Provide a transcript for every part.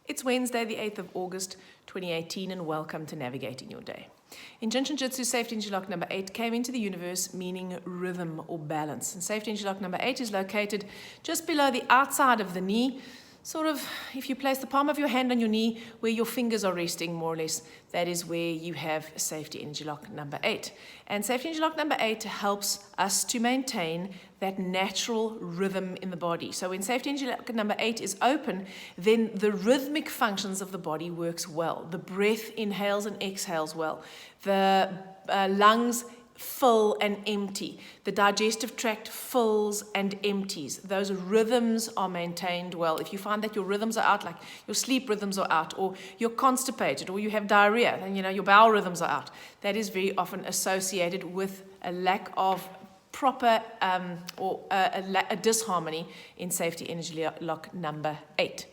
It's Wednesday, the 8th of August, 2018, and welcome to Navigating Your Day. In Jin Shin Jyutsu, safety energy lock number 8 came into the universe meaning rhythm or balance. And safety energy lock number 8 is located just below the outside of the knee, sort of if you place the palm of your hand on your knee where your fingers are resting, more or less, that is where you have safety energy lock number 8. And safety energy lock number 8 helps us to maintain that natural rhythm in the body. So when safety energy lock number 8 is open, then the rhythmic functions of the body works well. The breath inhales and exhales well. The lungs fill and empty. The digestive tract fills and empties. Those rhythms are maintained well. If you find that your rhythms are out, like your sleep rhythms are out, or you're constipated, or you have diarrhea, and your bowel rhythms are out, that is very often associated with a lack of proper or a disharmony in safety energy lock number 8.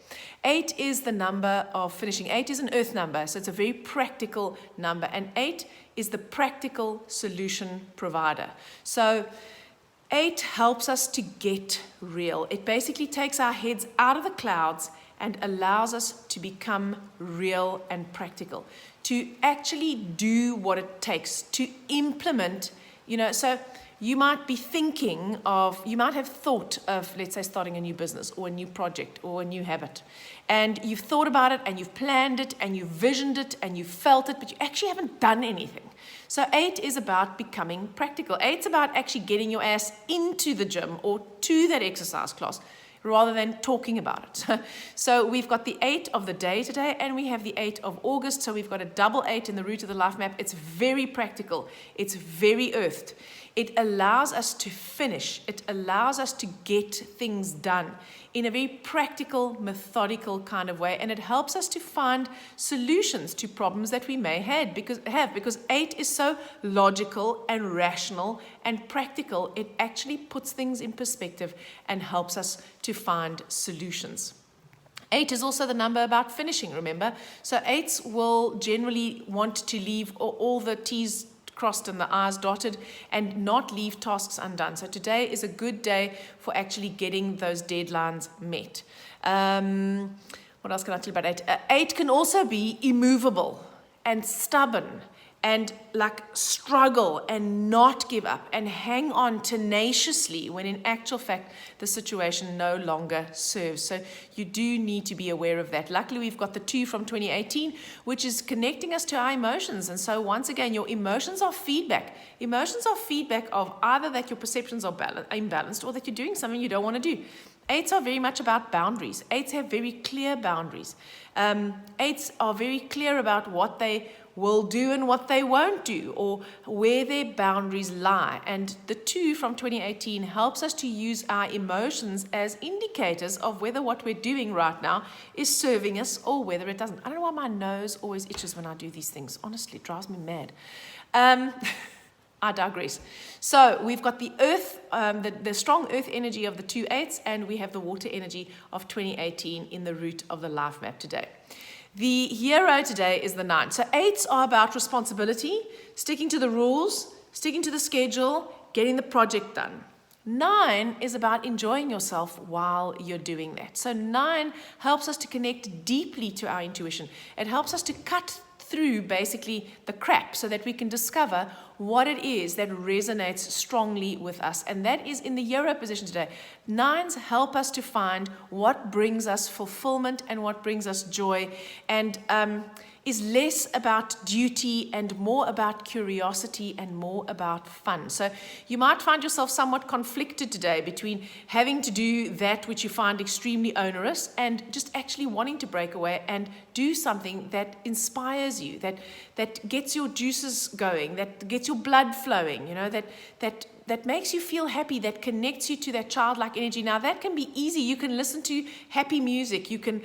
8 is the number of finishing. 8 is an earth number, so it's a very practical number, and 8 is the practical solution provider. So 8 helps us to get real. It basically takes our heads out of the clouds and allows us to become real and practical, to actually do what it takes, to implement, so you might be thinking of, you might have thought of, let's say, starting a new business or a new project or a new habit. And you've thought about it and you've planned it and you've visioned it and you've felt it, but you actually haven't done anything. So 8 is about becoming practical. 8 is about actually getting your ass into the gym or to that exercise class rather than talking about it. So we've got the 8 of the day today, and we have the 8 of August. So we've got a double 8 in the root of the life map. It's very practical. It's very earthed. It allows us to finish. It allows us to get things done in a very practical, methodical kind of way. And it helps us to find solutions to problems that we may have, because 8 is so logical and rational and practical. It actually puts things in perspective and helps us to find solutions. 8 is also the number about finishing, remember? So 8s will generally want to leave all the T's crossed and the I's dotted and not leave tasks undone. So today is a good day for actually getting those deadlines met. What else can I tell you about 8? 8 can also be immovable and stubborn and like struggle and not give up and hang on tenaciously when in actual fact the situation no longer serves. So you do need to be aware of that. Luckily we've got the 2 from 2018, which is connecting us to our emotions. And so once again, your emotions are feedback. Emotions are feedback of either that your perceptions are imbalanced or that you're doing something you don't want to do. 8s are very much about boundaries. 8s have very clear boundaries. 8s are very clear about what they will do and what they won't do, or where their boundaries lie. And the 2 from 2018 helps us to use our emotions as indicators of whether what we're doing right now is serving us or whether it doesn't. I don't know why my nose always itches when I do these things. Honestly, it drives me mad. I digress. So we've got the earth, the strong earth energy of the 2 8s, and we have the water energy of 2018 in the root of the life map today. The hero today is the 9. So 8s are about responsibility, sticking to the rules, sticking to the schedule, getting the project done. 9 is about enjoying yourself while you're doing that. So 9 helps us to connect deeply to our intuition. It helps us to cut through basically the crap so that we can discover what it is that resonates strongly with us. And that is in the hero position today. 9s help us to find what brings us fulfillment and what brings us joy, and is less about duty and more about curiosity and more about fun. So you might find yourself somewhat conflicted today between having to do that which you find extremely onerous and just actually wanting to break away and do something that inspires you, that gets your juices going, that gets your blood flowing, that makes you feel happy, that connects you to that childlike energy. Now, that can be easy. You can listen to happy music. You can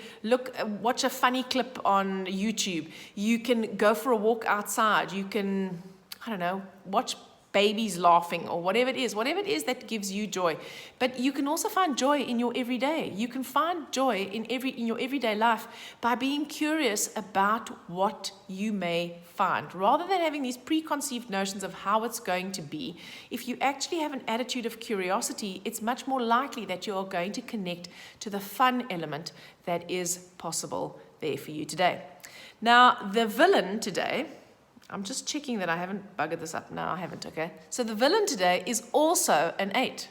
watch a funny clip on YouTube. You can go for a walk outside. You can, watch babies laughing or whatever it is that gives you joy. But you can also find joy in your everyday. You can find joy in your everyday life by being curious about what you may find. Rather than having these preconceived notions of how it's going to be, if you actually have an attitude of curiosity, it's much more likely that you are going to connect to the fun element that is possible there for you today. Now, the villain today, I'm just checking that I haven't buggered this up. No, I haven't, okay? So the villain today is also an 8.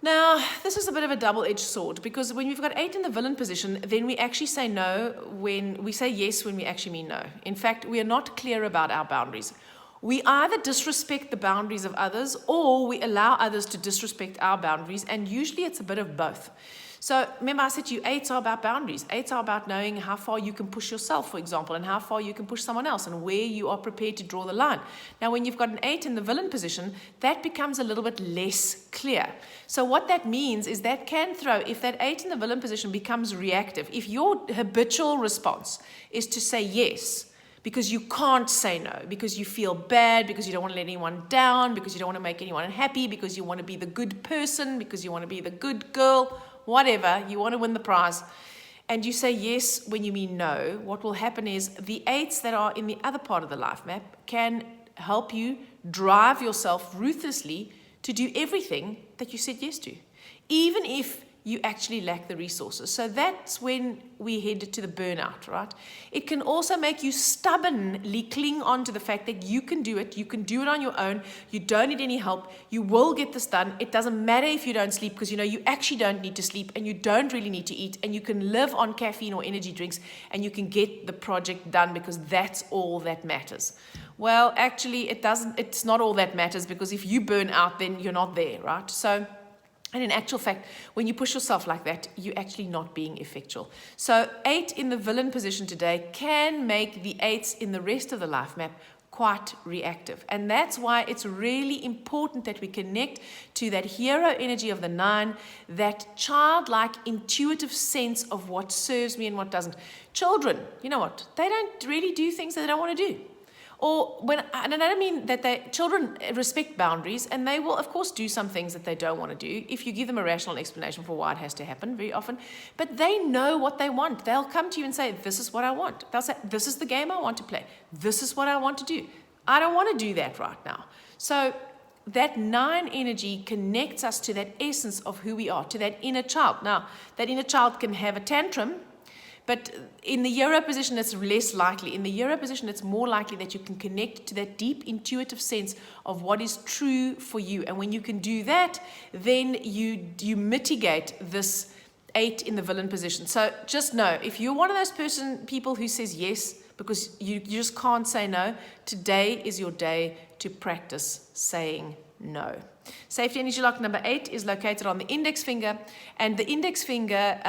Now, this is a bit of a double-edged sword, because when we've got 8 in the villain position, then we actually say no when we say yes when we actually mean no. In fact, we are not clear about our boundaries. We either disrespect the boundaries of others, or we allow others to disrespect our boundaries, and usually it's a bit of both. So remember, I said to you, 8s are about boundaries. 8s are about knowing how far you can push yourself, for example, and how far you can push someone else, and where you are prepared to draw the line. Now, when you've got an 8 in the villain position, that becomes a little bit less clear. So what that means is that can throw, if that 8 in the villain position becomes reactive, if your habitual response is to say yes, because you can't say no, because you feel bad, because you don't want to let anyone down, because you don't want to make anyone unhappy, because you want to be the good person, because you want to be the good girl, whatever, you want to win the prize, and you say yes when you mean no, what will happen is the 8s that are in the other part of the life map can help you drive yourself ruthlessly to do everything that you said yes to, even if you actually lack the resources. So that's when we head to the burnout, right? It can also make you stubbornly cling on to the fact that you can do it on your own, you don't need any help, you will get this done, it doesn't matter if you don't sleep, because you know you actually don't need to sleep, and you don't really need to eat, and you can live on caffeine or energy drinks, and you can get the project done because that's all that matters. Well, actually it's not all that matters, because if you burn out, then you're not there, right? So, and in actual fact, when you push yourself like that, you're actually not being effectual. So 8 in the villain position today can make the 8s in the rest of the life map quite reactive. And that's why it's really important that we connect to that hero energy of the 9, that childlike intuitive sense of what serves me and what doesn't. Children, you know what? They don't really do things that they don't want to do. And I don't mean that children respect boundaries, and they will, of course, do some things that they don't want to do if you give them a rational explanation for why it has to happen very often. But they know what they want. They'll come to you and say, this is what I want. They'll say, this is the game I want to play. This is what I want to do. I don't want to do that right now. So that 9 energy connects us to that essence of who we are, to that inner child. Now, that inner child can have a tantrum, but in the hero position, it's less likely. In the hero position, it's more likely that you can connect to that deep intuitive sense of what is true for you. And when you can do that, then you mitigate this 8 in the villain position. So just know, if you're one of those people who says yes because you just can't say no, today is your day to practice saying no. Safety energy lock number 8 is located on the index finger, and the index finger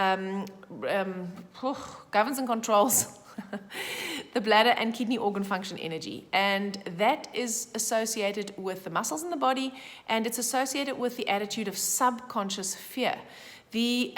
governs and controls the bladder and kidney organ function energy, and that is associated with the muscles in the body, and it's associated with the attitude of subconscious fear. The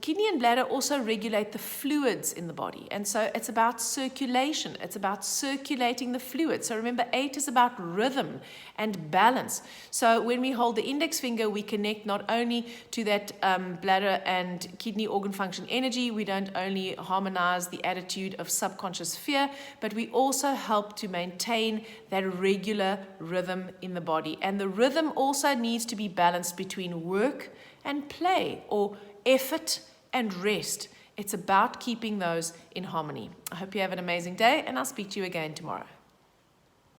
kidney and bladder also regulate the fluids in the body, and so it's about circulation. It's about circulating the fluid. So remember, 8 is about rhythm and balance. So when we hold the index finger, we connect not only to that bladder and kidney organ function energy, we don't only harmonize the attitude of subconscious fear, but we also help to maintain that regular rhythm in the body. And the rhythm also needs to be balanced between work and play, or effort and rest. It's about keeping those in harmony. I hope you have an amazing day, and I'll speak to you again tomorrow.